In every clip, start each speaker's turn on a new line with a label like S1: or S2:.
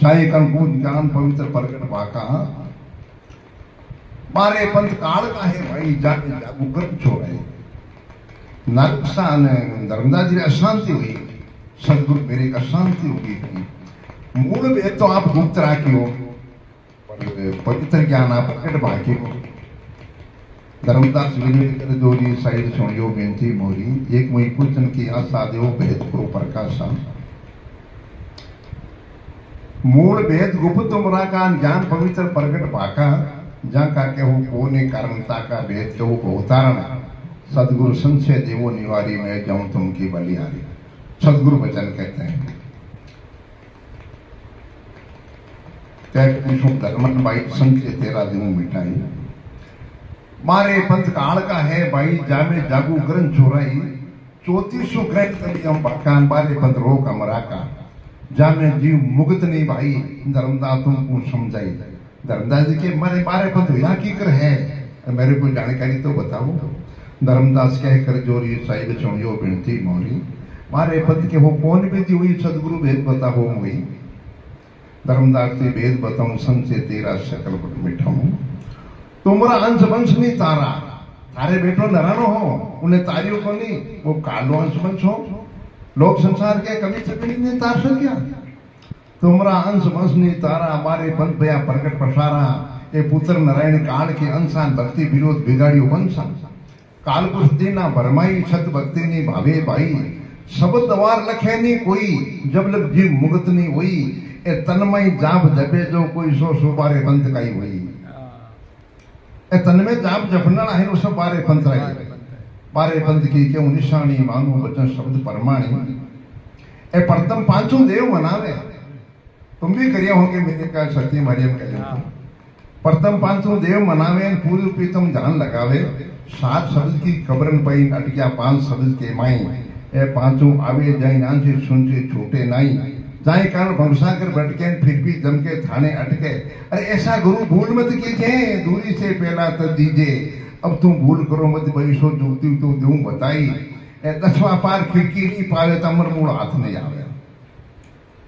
S1: साई कंकु ज्ञान पवित्र प्रकट बाका मारे पंथ काल का है भाई जाके जागू कर छोड़े नारकसान धर्मदास जी अशांति हुई सदगुरु मेरे का शांति होगी थी मूल में तो आप गुप्त राखियो पवित्र ज्ञान आप प्रकट बाकी हो धर्मदास विजय जोरी साइड सुनियो बेनती मोरी एक मुई पूछन की आशा देव भेद को प्रकाशा मूल भेद गुप्त मुरा का ज्ञान पवित्र प्रकट बाका जहाँ का केहू कोने कारणता का भेद केहू को उतारण सदगुरु संशय देवो निवारी में जाऊं तुम की बलिहारी सदगुरु वचन कहते हैं धर्मन भाई संशय तेरा दिन मिटाई मारे पंथ काल का है भाई जामे जागू ग्रंथ छोराई 3400 ग्रंथ हम बाकान बारे पंथ रोक अमरा का जामे जीव मुक्त नहीं भाई धर्मदास तुमको समझाई धर्मदास जी के मारे बारे पंथ यहाँ की कर है मेरे को जानकारी तो बताओ धर्मदास कह कर जोरी साहिब सुनियो बिनती मोरी मारे पंथ के हो कौन विधि हुई सदगुरु भेद बताओ हुई धर्मदास से भेद बताऊं संशय तेरा शकल मिठाऊं तुमरा अंश वंश नहीं तारा तारे बेटो नरानो हो उन्हें तारियों को नहीं वो कालो अंश वंश हो लोक संसार के कभी से भी नहीं तार सकिया तुमरा अंश वंश नहीं तारा हमारे पंथ भया प्रकट प्रसारा ये पुत्र नारायण काल के अंशान भक्ति विरोध बिगाड़ियो वंशा काल कुछ दीना भरमाई छत भक्ति नहीं भावे भाई शब्द दवार लखे नहीं कोई जब लग जीव मुक्त नहीं हुई ए तन्मय जाप जपे जो कोई सो सो बारे पंथ काई हुई ए तन में जाप जपना है उस बारे पंथ रही बारे पंथ की क्यों निशानी मानो वचन शब्द परमाणी ए प्रथम पांचों देव मनावे तुम भी करिए होंगे मेरे का सती मरियम कह प्रथम पांचों देव मनावे पूर्व प्रीतम ध्यान लगावे 7 शब्द की कब्रन पई अटकिया 5 शब्द के माई ए पांचों आवे जाए नान से सुनते छोटे नाई जाए कारण भंसा कर भटके फिर भी जम के थाने अटके अरे ऐसा गुरु भूल मत कीजिए दूरी से पहला तक दीजिए अब तुम भूल करो मत बड़ी सो जुगती तो दूं बताई ए 10वां पार खिड़की नहीं पावे तमर मूल हाथ नहीं आवे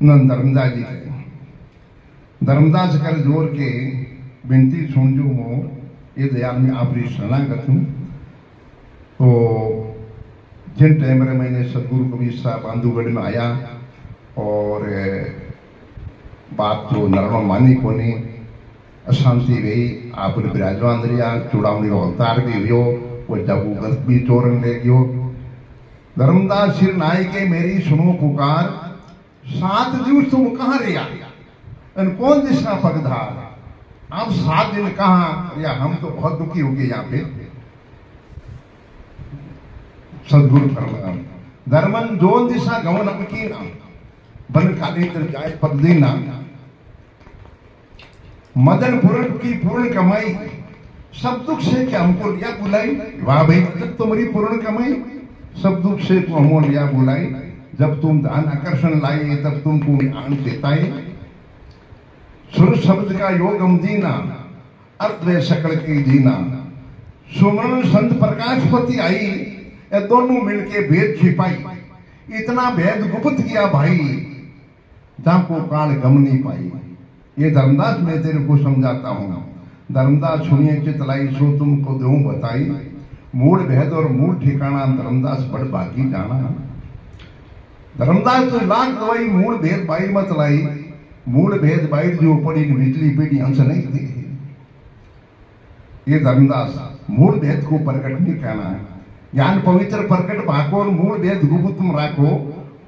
S1: नंद धर्मदास जी के धर्मदास कर जोर के बिनती सुन जो मो ये दयाल में आपरी शरणागत हूँ तो जिन टाइम में मैंने सदगुरु कबीर साहब बांधुगढ़ में आया और बात तो नरमा मानी को नहीं अशांति रही आप विराजमान रहा चुड़ावनी अवतार भी हो वो जबूगत भी चोरन ले गयो धर्मदास सिर नाई के मेरी सुनो पुकार 7 दिवस तुम कहाँ रहा कौन दिशा पगधार आप 7 दिन कहाँ या हम तो बहुत दुखी हो गए यहाँ पे सदगुरु करना धर्मन जोन दिशा गवन की नाम बन काली तर जाए पगदी नाम मदन पूर्ण की पूर्ण कमाई सब दुख से क्या हमको लिया बुलाई वाह भाई मदन तुम्हारी पूर्ण कमाई सब दुख से तू हमको लिया बुलाई जब तुम दान आकर्षण लाई तब तुमको आन देताए सुर शब्द का योग हम दीना अर्थ वे सकल की दीना सुमरण संत प्रकाशपति आई ये दोनों मिलके भेद छिपाई इतना भेद गुप्त किया भाई जाको काल गम नहीं पाई ये धर्मदास मैं तेरे को समझाता हूँ धर्मदास सुनिए चितलाई सो तुमको दूं बताई मूल भेद और मूल ठिकाना धर्मदास बड़ बाकी जाना धर्मदास तो लाख दवाई मूल भेद बाई मत लाई मूल भेद बाई जो पड़ी बिजली पीढ़ी अंश नहीं थी ये धर्मदास मूल भेद को प्रकट नहीं कहना है ज्ञान पवित्र प्रकट भाको और मूल भेद गुप्त तुम राखो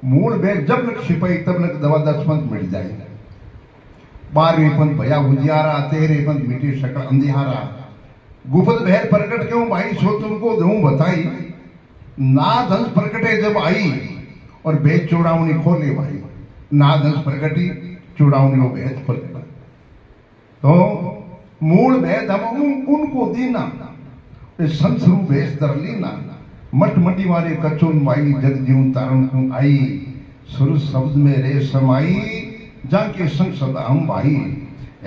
S1: मूल भेद जब लग छिपाई तब लग दवा 10 पंथ मिट जाए 12वें पंथ भया उजियारा 13वें पंथ मिटी सकल अंधियारा गुप्त भेद प्रकट क्यों भाई सो तुमको दूं बताई नाद अंश प्रकटे जब आई और भेद चूड़ावनी खोले भाई नाद अंश प्रकटी चूड़ावनी वो भेद खोले तो मूल भेद हम उनको दीना संसरू भेष दर लीना मट मटी वाले कचोन माई जग जीव तारण को आई सुर शब्द में रे समाई जाके संग सदा हम भाई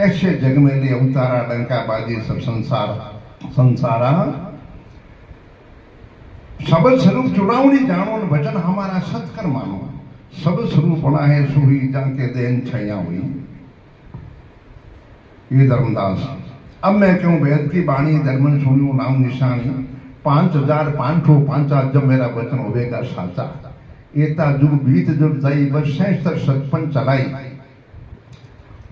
S1: ऐसे जग में ले अवतारा डंका बाजी सब संसारा सबल स्वरूप चुड़ावनी जानो वचन हमारा सत्कर मानो सब स्वरूप बना है सुही जाके देन छया हुई ये धर्मदास अब मैं क्यों वेद की बाणी धर्मन सुनियो नाम निशानी 5500 जब मेरा वचन होवेगा साचा एता जुग बीत जुग जाई वर्षें तक सतपन चलाई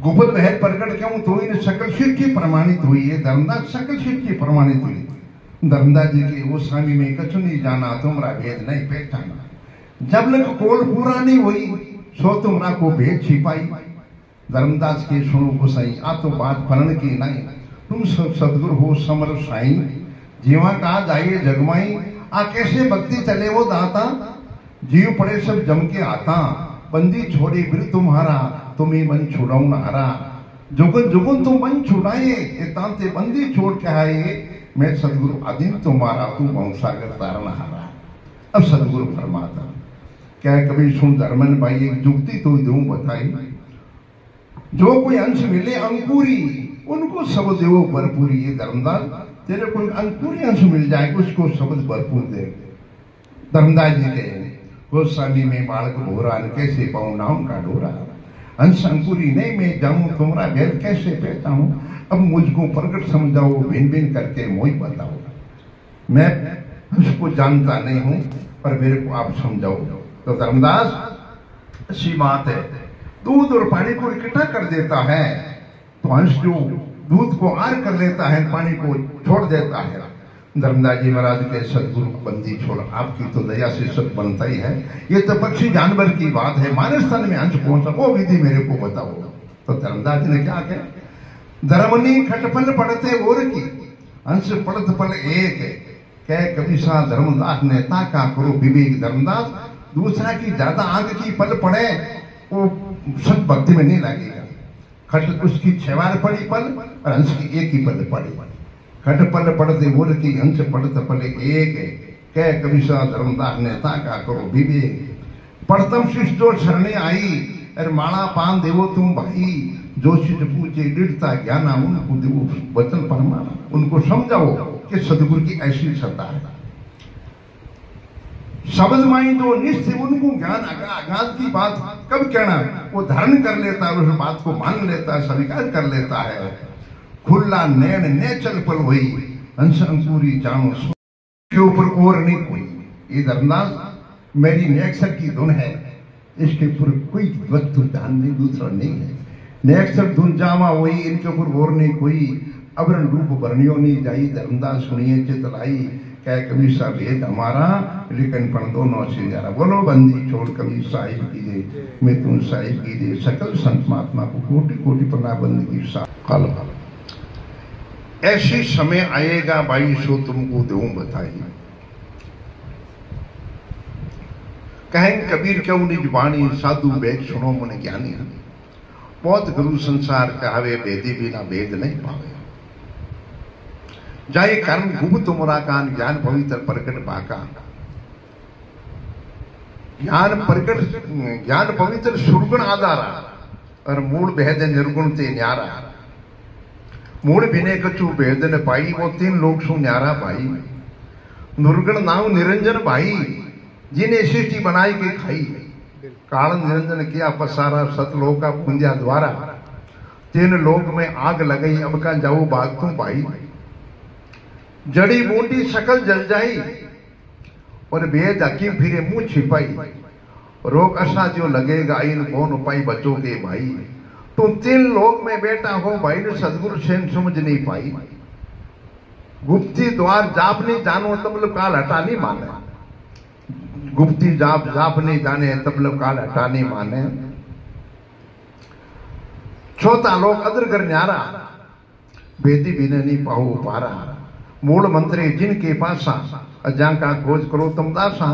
S1: गुप्त भेद प्रकट क्यों थोई ने सकल शिव की प्रमाणित हुई है धर्मदास सकल शिव की प्रमाणित हुई धर्मदास जी के वो स्वामी में कछु नहीं जाना तुमरा भेद नहीं पहचाना जब लग कोल पूरा नहीं हुई सो तुमरा को भेद छिपाई धर्मदास के सुनो गुसाई आ तो बात परण की नहीं तुम सदगुरु हो समर साई जीवा कहा जाइए जगमाई आ कैसे भक्ति चले वो दाता जीव पड़े सब जम के आता बंदी छोड़ी फिर तुम्हारा तुम्हें मन छुड़ाऊ न हरा जुगन जुगन तुम मन छुड़ाए तांते बंदी छोड़ के आए मैं सदगुरु अधीन तुम्हारा तू बहुसागर तारण हारा अब सदगुरु फरमाता क्या कभी सुन धर्मन भाई एक जुक्ति तो दूं बताई जो कोई अंश मिले अंकुरी उनको सब देवो भरपूरी ये धर्मदास तेरे को अंकुरी अंश मिल जाए उसको शब्द भरपूर दे धर्मदास जी के गोस्वामी में बालक भोरा कैसे पाऊं नाम का डोरा अंश अंकुरी नहीं मैं जाऊं तुम्हारा भेद कैसे पहचानूं अब मुझको प्रकट समझाओ भिन्न भिन्न करके मोई बताओ मैं उसको जानता नहीं हूं पर मेरे को आप समझाओ तो धर्मदास अच्छी बात है दूध और पानी को इकट्ठा कर देता है तो अंश जो दूध को आर कर लेता है पानी को छोड़ देता है धर्मदास जी महाराज के सदगुरु बंदी छोड़ आपकी तो दया से सब बनता ही है ये तो पक्षी जानवर की बात है मानस स्थान में अंश पहुंचा वो विधि मेरे को बताओ तो धर्मदास जी ने क्या कहा धर्मनी खटफल पढ़ते और की अंश पढ़त फल एक कह कभी सा धर्मदास ने ताका करो विवेक धर्मदास दूसरा की ज्यादा आंख की पल पड़े वो सत भक्ति में नहीं लगेगा खट उसकी 6 बार पड़ी पल और अंश की एक ही पल पड़ी खट पल पढ़ते बोल की अंश पढ़ते पल एक कह कभी सा धर्मदास ने ताका करो विवेक पढ़तम शिष्य जो शरणे आई अरे माला पान देवो तुम भाई जो शिष्य पूछे दृढ़ता ज्ञाना उनको देवो वचन परमाना उनको समझाओ कि सदगुरु की ऐसी सत्ता है शब्द माई जो निश्चय उनको ज्ञान अगाध की बात कब कहना वो धारण कर लेता है उस बात को मान लेता है स्वीकार कर लेता है खुला नैन ने चल पल वही अंश अंकुरी जानो के ऊपर और नहीं कोई ये धर्मदास मेरी नेक्सर की धुन है इसके ऊपर कोई वस्तु ध्यान नहीं दूसरा नहीं है नेक्सर धुन जामा वही इनके ऊपर और नहीं कोई अवरण रूप वर्णियों नहीं जाई धर्मदास सुनिए चितलाई क्या कभी सा भेद हमारा लेकिन पण दोनों से जरा बोलो बंदी छोड़ कभी साहिब की दे मैं तुम साहिब की दे सकल संत महात्मा को कोटि कोटि प्रणाम बंदी की कालो ऐसी समय आएगा भाई सो तुमको दूं बताई कहें कबीर क्यों निज वाणी साधु वेद सुनो मन ज्ञानी बहुत गुरु संसार कहावे वेदी बिना वेद नहीं पावे जाए कर्म गुप्त तुमरा कान ज्ञान पवित्र प्रकट बाका ज्ञान पवित्र सुरगुण आधारा और मूल भेद निर्गुण ते न्यारा मूल बिने कछु भेद न पाई वो 3 लोग सु न्यारा भाई निर्गुण नाम निरंजन भाई जिन्हें सृष्टि बनाई के खाई काल निरंजन किया पसारा सतलोक का पुंजा द्वारा 3 लोक में आग लगाई अब का जाओ भाग तुम भाई जड़ी बूटी शकल जल जाई और बेद हकीम फिरे मुंह छिपाई रोग असा जो लगेगा इन कौन उपाय बचो के भाई तुम 3 लोक में बैठा हो भाई ने सदगुरु सेन समझ नहीं पाई गुप्ती द्वार जाप नहीं जानो तब काल हटा नहीं माने गुप्ती जाप नहीं जाने तब काल हटा नहीं माने छोटा लोग अदर कर न्यारा बेदी बिने नहीं पाओ पारा मूल मंत्री जिनके पासा अजा का खोज करो तुम दासा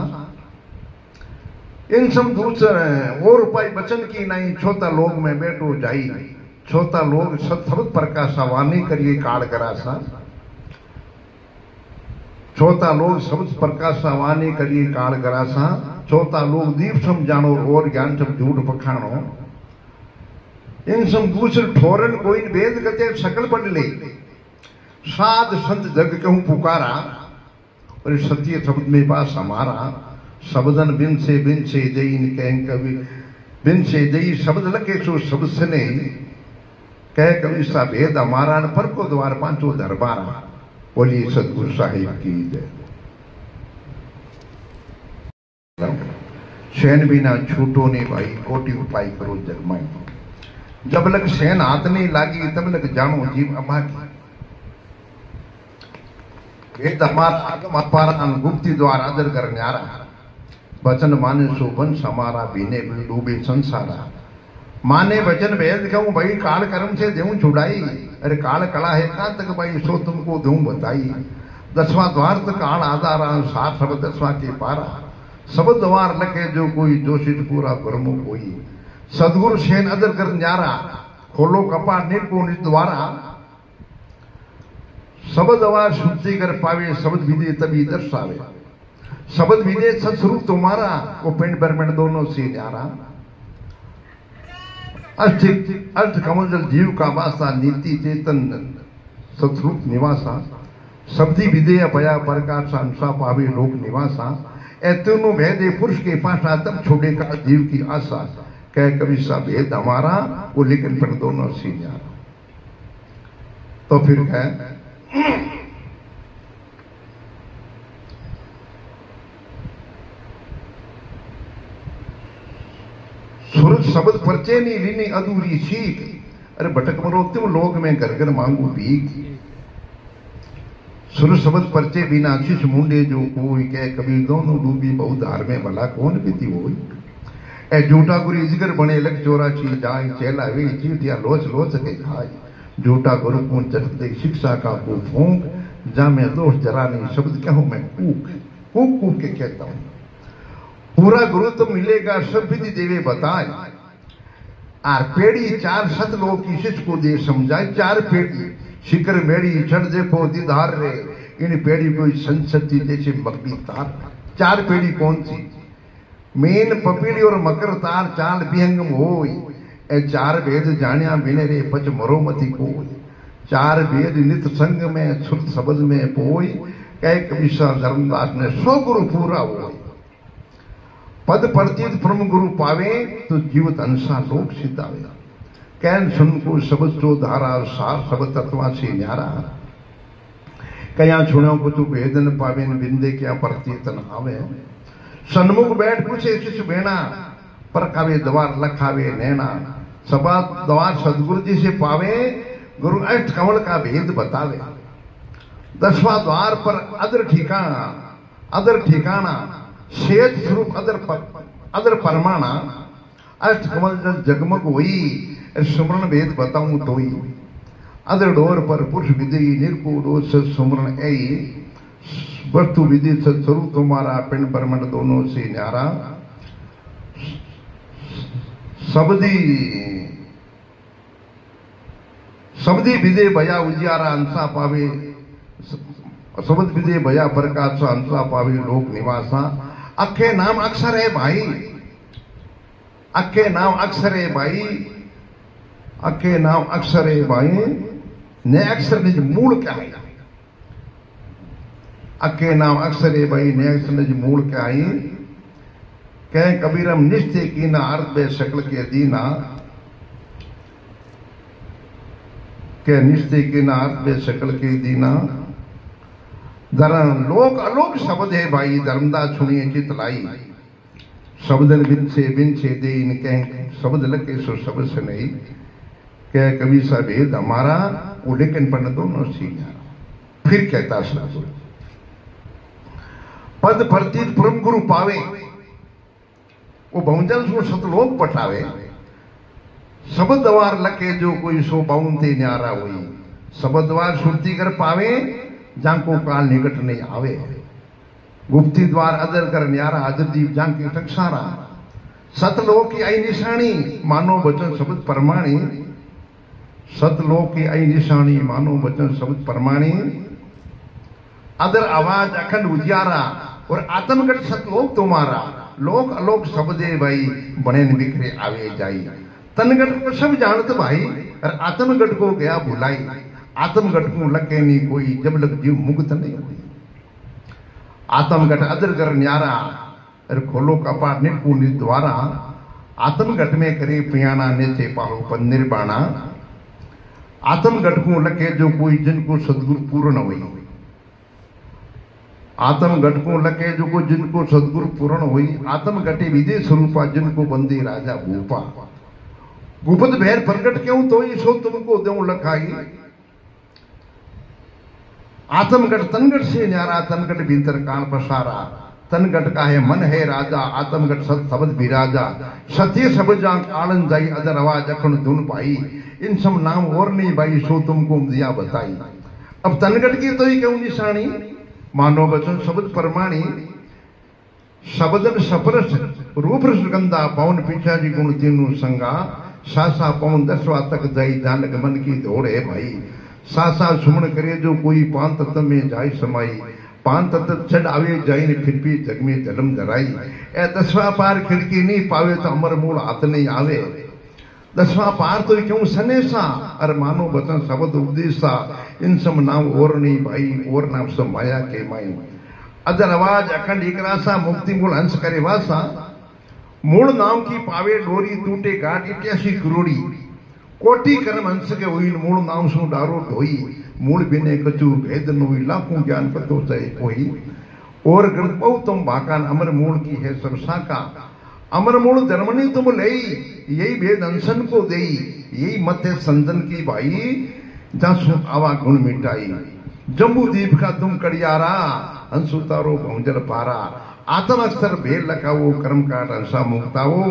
S1: इन सब दूसरे और उपाय बचन की नहीं छोटा लोग में बैठो जाई छोटा लोग सत्सबद प्रकाश वाणी करिए काल करासा छोटा लोग शब्द प्रकाश वाणी करिए काल करासा छोटा लोग दीप समझानो और ज्ञान सब झूठ पखानो इन सब दूसरे ठोरन कोई वेद गते सकल पढ़ ले साध संत जग कहूं पुकारा और सत्य शब्द में पास हमारा शब्दन बिन से जई कहीं कभी बिन से जई शब्द लगे सो शब्द से नहीं कह कवि सा भेद हमारा न पर को द्वार पांचो दरबारा। बोलिए सतगुरु साहिब की जय। शैन बिना छूटो ने भाई कोटि उपाय करो जगमाई। जब लग शैन हाथ नहीं लागी तब लग जानो जीव अभागी। वेद हमारा आगम अपारा गुप्ति द्वार आदर कर न्यारा। वचन माने सो वंश हमारा बीने भी डूबे संसारा। माने वचन वेद कहूं भाई काल कर्म से देऊं छुड़ाई। अरे काल कला है कहां तक भाई सो तुमको दूं बताई। 10वां द्वार तक काल आधारा 60 शब्द 10वां के पारा। शब्द द्वार लगे जो कोई जोशित पूरा ब्रह्म कोई। सदगुरु शैन अदर कर न्यारा। खोलो कपाट निर्गुण द्वारा। शब्द आवाज शुद्धि कर पावे शब्द विदे तभी दर्शावे। शब्द विदे सत्स्वरूप तुम्हारा वो पिंड ब्रह्मंड दोनों से न्यारा। अर्थ कमल जीव का वासा नीति चेतन सत्स्वरूप निवासा। शब्दी विदे पया प्रकाश अंसा पावे लोक निवासा। ऐतनो भेदे पुरुष के पासा तब छोड़ेगा जीव की आशा। कह कवि सा भेद हमारा वो लेकिन पर दोनों से न्यारा। तो फिर कह सूरज शब्द परचे नहीं लीनी अधूरी सीख। अरे भटक मरो तुम लोग में घर घर मांगू भीख। सुर शब्द परचे बिना शिष मुंडे जो कोई कह कभी दोनों डूबी बहुत धार में भला कौन बीती होई। ए झूठा गुरु जिगर बने लग चोरा ची जाए चेला वे चीटिया लोच लोच के खाए। झूठा गुरु को चटते शिक्षा का को फूंक। जा मैं दोष जरा नहीं शब्द कहूं मैं कूक कूक कूक के कहता हूं। पूरा गुरु तो मिलेगा सब विधि देवे बताए। आर पेड़ी 4 सतलोक की शिष्य को दे समझाए। 4 पेड़ी शिखर मेड़ी चढ़ देखो दीदार रे। इन पेड़ी कोई संसती जैसे मकड़ी तार। 4 पेड़ी कौन सी? मेन पपीड़ी और मकर तार चाल विहंगम होई। ए 4 भेद जानिया बिने रे पच मरोमती कोई। 4 भेद नित संग में सुर शब्द में पोई। कह कवि सा धर्मदास ने 100 गुरु पूरा होई। पद प्रतीत परम गुरु पावे तो जीवत अंसा लोक सिद्धावे। कैन सुन को शब्द चो धारा सार शब्द तत्वा से न्यारा। कया छुणो को तू भेदन पावे बिंदे क्या प्रतीतन आवे। सन्मुख बैठ पूछे शिष बेना पर कावे द्वार लखावे नैना। सभा द्वार सदगुरु जी से पावे गुरु अष्ट कमल का भेद बतावे। 10वां द्वार पर अदर ठिकाना शेत स्वरूप अदर परमाणा। अष्ट कमल जगमग हुई सुमरण भेद बताऊं तो ही। अदर डोर पर पुरुष विधि निर्को सुमरण ऐ। वस्तु विधि सत्स्वरूप तुम्हारा पिंड ब्रह्मंड दोनों से न्यारा। शब्दी विदे भया उजियारा अंसा पावे। शब्द विदे भया प्रकाश अंसा पावे लोक निवासा। अखे नाम अक्षर है भाई। अखे नाम अक्षर है भाई। अखे नाम अक्षर है भाई। ने अक्षर निज मूल क्या है? अखे नाम अक्षर है भाई ने अक्षर निज मूल क्या है? कह कबीरम निश्चय की ना अर्थ बे शकल के दीना। कह निश्चय की ना अर्थ बे शकल के दीना। धर्म लोक अलोक शब्द है भाई धर्मदास सुनिए चित लाई। शब्दन बिन से दे इन कह शब्द लगे सो शब्द से नहीं। कह कवि सा भेद हमारा वो लेकिन पढ़ दोनों सीखा। फिर कहता सदगुरु पद प्रतीत परम गुरु पावे। वो बहुजन सो सतलोक पटावे। शब्द द्वार लगे जो कोई सो बाउन ते न्यारा हुई। शब्द द्वार शुद्धि कर पावे जांको काल निकट नहीं आवे। गुप्ती द्वार अदर कर न्यारा अदरदीप जांके टकसारा। सतलोक की आई निशानी मानो वचन शब्द परमाणी। सतलोक की आई निशानी मानो वचन शब्द परमाणी। अदर आवाज अखंड उजियारा और आत्मगढ़ सतलोक तुम्हारा। लोक अलोक शब्दे भाई बने बिखरे आवे जाई। तनगढ़ को सब जानत भाई और आत्मगढ़ को गया भुलाई। आत्मगढ़ को लगे नहीं कोई जब लग जीव मुक्त नहीं हुई। आत्मगढ़ अदर कर न्यारा और खोलो कपाट निर्पुण द्वारा। आत्मगढ़ में करे पियाना नेचे पाहो पर निर्बाणा। आत्म घटकू लखे जो कोई जिनको सदगुरु पूर्ण हुई। आत्म घटको लखे जो को जिनको सदगुरु पूर्ण हुई। आत्म घटे विजय स्वरूपा जिनको बंदे राजा भूपा। गुपत भैर प्रकट क्यों तो ही सो तुमको देऊं लखाई। आत्मगढ़ तनगढ़ से न्यारा तनगढ़ भीतर कान पसारा। तनगढ़ का है मन है राजा आत्मगढ़ सत शब्द विराजा। सत्य सब जान आनंद जाई अदर आवाज अखंड धुन पाई। इन सब नाम और नहीं भाई सो तुमको दिया बताई। अब तनगढ़ की तो ही क्यों निशानी मानो वचन शब्द परमाणी। शब्दन सपरस रूप रसगंधा पवन पिछाजी गुण तीनों संगा। सासा पवन दसवा तक जाई जानक मन की दौड़ है भाई। सासा सुमन करे जो कोई पान तत्व में जाय समाई। पान तत्व चढ़ आवे जाई ने फिर भी जग में जन्म धराई। ए दसवा पार खिड़की नहीं पावे तो अमर मूल हाथ नहीं आवे। दसवा पार तो क्यों सनेसा अर मानो बचन शब्द उपदेशा। इन सब नाम और नहीं भाई और नाम सब माया के माई। अदर आवाज अखंड एक रासा मुक्ति मूल हंस करे वासा। मूल नाम की पावे डोरी टूटे घाट 81 करोड़ी। कोटि कर्म हंस के हुई मूल नाम सु डारो ढोई। मूल बिने कचू भेद नोई लाखों ज्ञान पतो चाहे कोई। और ग्रंथ बहु तुम भाकान अमर मूल की है सब शाखा। अमर मूल धर्मनी तुम लई यही भेद अंशन को देई। यही मत है संतन की भाई जासु आवा गुण मिटाई। जम्बू दीप का तुम कड़ियारा हंस उतारो भौजर पारा। आत्म अक्षर भेद लखाओ कर्म काट हंसा मुक्ताओ।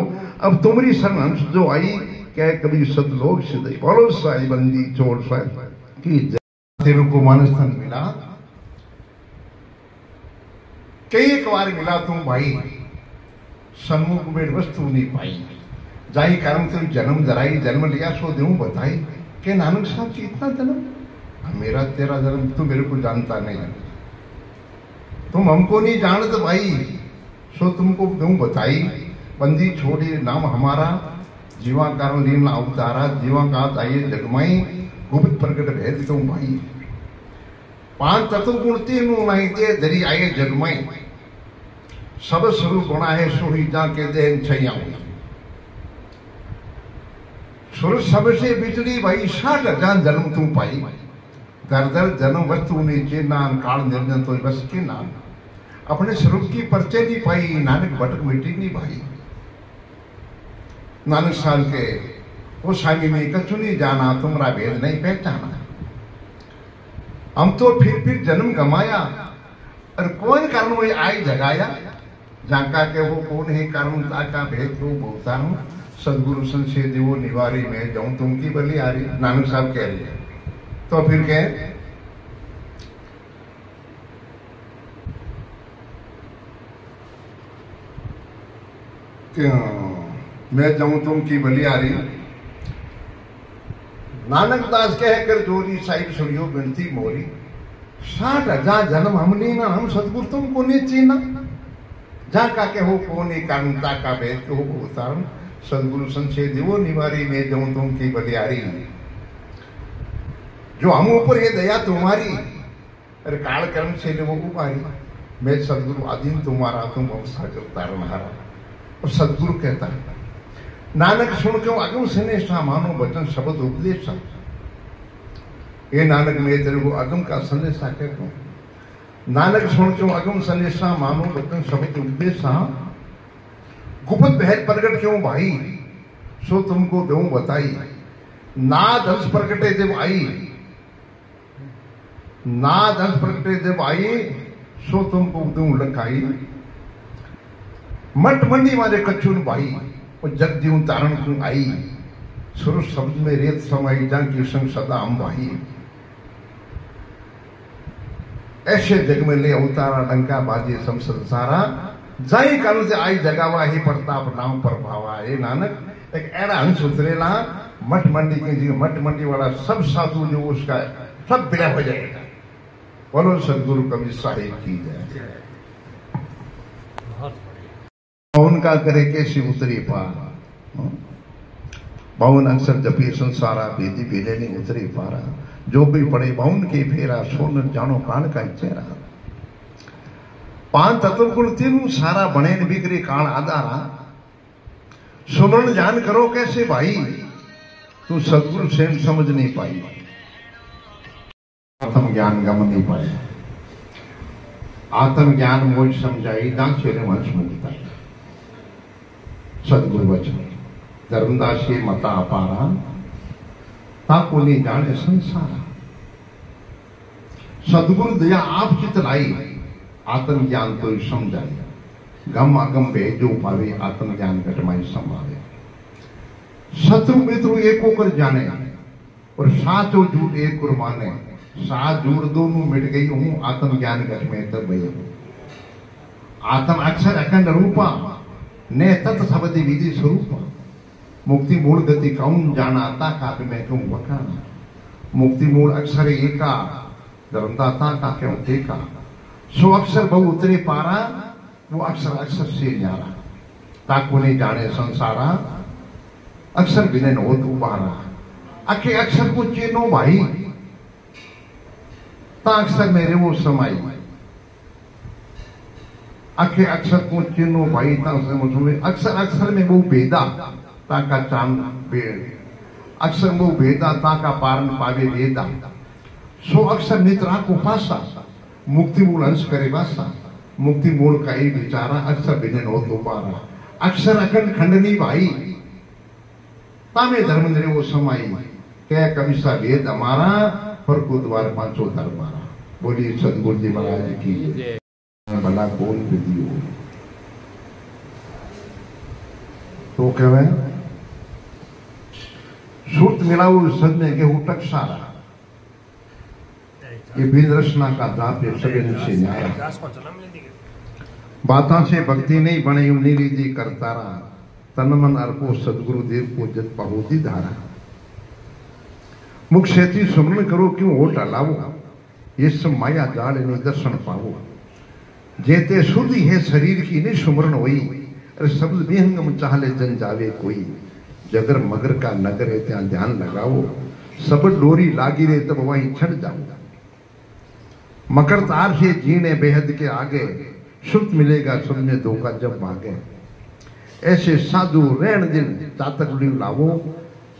S1: अब तुम्हारी शरण हंस जो आई क्या कभी सतलोक सिद्धि। बोलो साई बंदी चोर साई की तेरे को मानस्थान मिला। कई एक बार मिला तुम भाई सन्मुख में वस्तु नहीं पाई। जाई कर्म तुम जन्म जराई जन्म लिया सो देऊं बताई। के नानक साहब जी इतना जन्म मेरा तेरा जन्म तू मेरे को जानता नहीं। तुम हमको नहीं जानते भाई सो तुमको देऊं बताई। बंदी छोड़ी नाम हमारा जीवा कारण लीला अवतारा। जीवा का आइए जगमाई गुप्त प्रकट भेद क्यों भाई। पांच तत्व गुण तीन नहीं दे धरी आए जगमाई। सब स्वरूप बना है सोही जाके देन छैया। सुर सबसे बिचड़ी भाई 60,000 जन्म तू पाई। दर दर जन्म वस्तु ने चेना काल निर्जन तो बस के नाम। अपने स्वरूप की परिचय नहीं पाई। नानक भटक मिट्टी नहीं भाई। नानक साल के वो स्वामी में कछु नहीं जाना तुम्हारा भेद नहीं पहचाना। हम तो फिर जन्म गमाया और कौन कारण वही आई जगाया। जाका के वो कौन है कारण का भेद को बोलता हूँ। सदगुरु संशय देवो निवारी में जाऊं तुम की बली आ रही नानक साहब कह रही है। तो फिर कह मैं जाऊं तुम की बली आ रही। नानक दास कह कर जोरी साहिब सुनियो बिनती मोरी। 60,000 जन्म हमने ना हम सदगुरु तुमको नहीं चीना। जाका के हो कौन कानुता का भेद के हो उतारण। सदगुरु संशय देवो निवारी में जाऊं तुम की बली आ रही। जो हम ऊपर ये दया तुम्हारी अरे काल कर्म से वो उबारी। मैं सदगुरु आदिम तुम्हारा तुम सागर तारणहारा। और सदगुरु कहता है नानक सुन क्यों अगम सनेसा मानो वचन शब्द उपदेश। ये नानक मैं तेरे को अगम का संदेशा कहता हूं। नानक सुन क्यों अगम संदेशा मानो वचन शब्द उपदेश। गुप्त भेद प्रकट क्यों भाई सो तुमको दूं बताई। नाद हंस प्रकटे जब आई। नाद हंस प्रकटे जब आई सो तुमको दूं लखाई। मट मंडी वाले कच्छुन भाई और जग जीव तारण को आई। सुर शब्द में रेत समाई जान की संग सदा हम भाई। ऐसे जग में ले अवतारा डंका बाजे संसद सारा। जाई काल से आई जगावा ही प्रताप नाम पर भावा। ये नानक एक ऐसा हंस उतरेला मठ मंडी के जी मठ मंडी वाला सब साधु जो उसका सब बिना हो जाएगा। बोलो सदगुरु कवि साहिब की जय। पवन का करे कैसी उतरी पार। पवन अक्षर जपी संसारा बेदी बेले नहीं उतरी पारा। जो भी पड़े पवन के फेरा सोन जानो कान का चेहरा। पांच तत्व गुण तीनों सारा बने न बिगड़े कान आधारा। सुमरण जान करो कैसे भाई तू सदगुरु स्वयं समझ नहीं पाई, आत्मज्ञान गम नहीं पाया। आत्मज्ञान मोझ समझाई दांचे ने वंश मुक्ता सदगुरु वचन धर्मदास के मता अपारा ताको नहीं जाने संसारा। सदगुरु दया आप चित लाई आत्मज्ञान तो समझाई। गम अगम भेजो पावे आत्मज्ञान घटमाई संभावे। शत्रु मित्रु एक होकर जाने और साच और झूठ एक गुरु माने। साथ झूठ दोनों मिट गई हूं आत्मज्ञान घट में तब भैया। आत्म अक्षर अखंड रूपा ने तत् शब्द विधि स्वरूप। मुक्ति मूल गति कौन जाना का मैं क्यों बखाना। मुक्ति मूल अक्षर एका धर्मदाता का क्यों देखा। सो अक्षर बहु उतरे पारा वो अक्षर अक्षर से न्यारा। ताको नहीं जाने संसारा अक्षर बिने हो तू बारा। अखे अक्षर को चेनो भाई ता अक्षर मेरे वो समाई। अखे अक्षर को चेनो भाई ता अक्षर अक्षर में वो भेदा ताका चांद बेड़। अक्षर वो भेदा ताका पारण पावे वेदा। सो अक्षर नित्रा को पासा मुक्ति मूल अंश करे वासा। मुक्ति मूल का ही विचारा अक्षर बिने हो तो पारा। अक्षर अखंड खंडनी भाई तामे धर्म ने वो समाई। क्या कवि सा वेद हमारा पर को द्वार पांचों दरबारा। बोलिए सदगुरु जी महाराज की भला कौन विधि हो तो कहे सुरत मिलाऊ सद में गेहूं टकसारा। ये बिन रचना का दाप है सगन से न्यारा। बाता से भक्ति नहीं बने निरीजी करतारा। तन मन अर्पो सदगुरु देव को जत पहोती धारा। मुख से सुमरण करो क्यों हो टालावो। ये सब माया जाल ने दर्शन पावो। जेते शुद्धि है शरीर की नहीं सुमरण होई। अरे शब्द विहंगम चाहले जन जावे कोई। जगर मगर का नगर है त्या ध्यान लगाओ। सब डोरी लागी रे तब वहीं छड़ जाओ। मकर तार से जीने बेहद के आगे। शुद्ध मिलेगा सब में धोखा जब भागे। ऐसे साधु रैन दिन चातक लावो।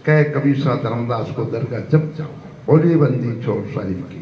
S1: कह कभी सा धर्मदास को दरगाह जब जाओ। बोली बंदी छोड़ शरीफ की।